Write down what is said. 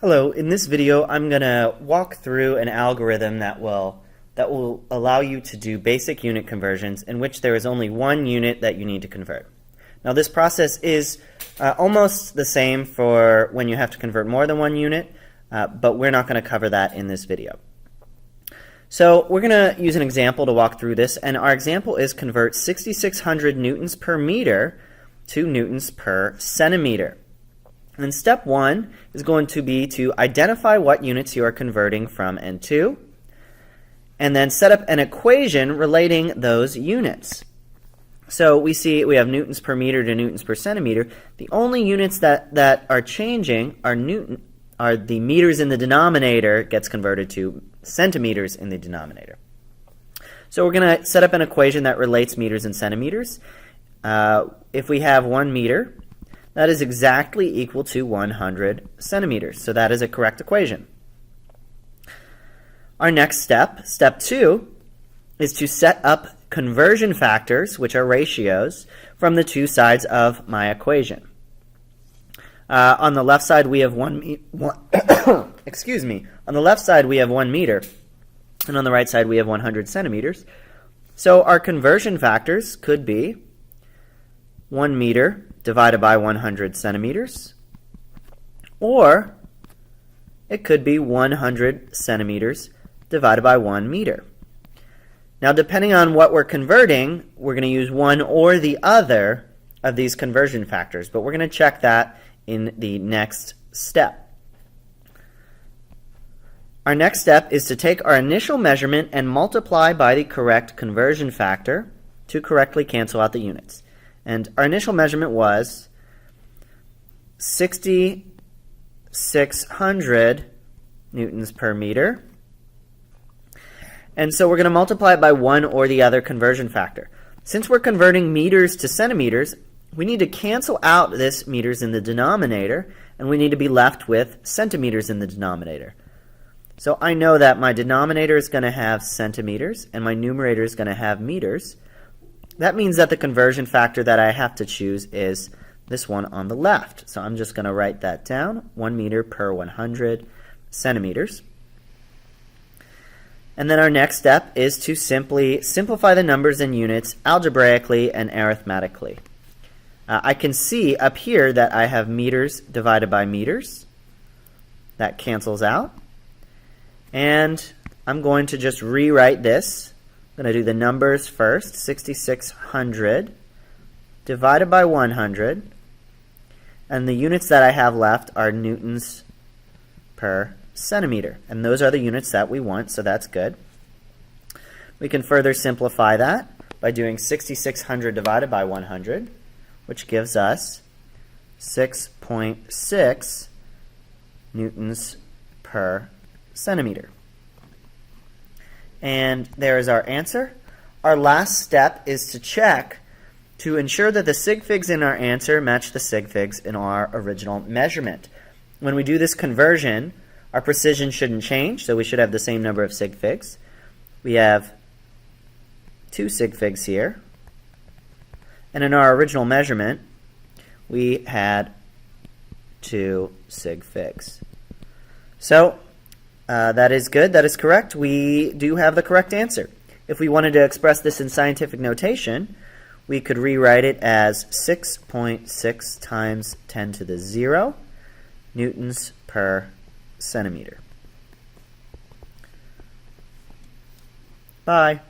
Hello, in this video I'm going to walk through an algorithm that will allow you to do basic unit conversions in which there is only one unit that you need to convert. Now this process is almost the same for when you have to convert more than one unit, but we're not going to cover that in this video. So we're going to use an example to walk through this, and our example is convert 6,600 newtons per meter to newtons per centimeter. And step one is going to be to identify what units you are converting from and to, and then set up an equation relating those units. So we have newtons per meter to newtons per centimeter. The only units that are changing are the meters in the denominator gets converted to centimeters in the denominator. So we're going to set up an equation that relates meters and centimeters. If we have 1 meter, that is exactly equal to 100 centimeters. So that is a correct equation. Our next step, step 2, is to set up conversion factors, which are ratios, from the two sides of my equation. On the left side we have excuse me. On the left side we have 1 meter, and on the right side we have 100 centimeters. So our conversion factors could be 1 meter divided by 100 centimeters, or it could be 100 centimeters divided by 1 meter. Now, depending on what we're converting, we're going to use one or the other of these conversion factors, but we're going to check that in the next step. Our next step is to take our initial measurement and multiply by the correct conversion factor to correctly cancel out the units. And our initial measurement was 6,600 newtons per meter. And so we're going to multiply it by one or the other conversion factor. Since we're converting meters to centimeters, we need to cancel out this meters in the denominator, and we need to be left with centimeters in the denominator. So I know that my denominator is going to have centimeters, and my numerator is going to have meters. That means that the conversion factor that I have to choose is this one on the left. So I'm just going to write that down, 1 meter per 100 centimeters. And then our next step is to simply simplify the numbers and units algebraically and arithmetically. I can see up here that I have meters divided by meters. That cancels out. And I'm going to just rewrite this. I'm going to do the numbers first, 6,600 divided by 100, and the units that I have left are newtons per centimeter, and those are the units that we want, so that's good. We can further simplify that by doing 6,600 divided by 100, which gives us 6.6 newtons per centimeter. And there is our answer. Our last step is to check to ensure that the sig figs in our answer match the sig figs in our original measurement. When we do this conversion, our precision shouldn't change, so we should have the same number of sig figs. We have 2 sig figs here. And in our original measurement, we had 2 sig figs. So that is good. That is correct. We do have the correct answer. If we wanted to express this in scientific notation, we could rewrite it as 6.6 times 10 to the 0 newtons per centimeter. Bye.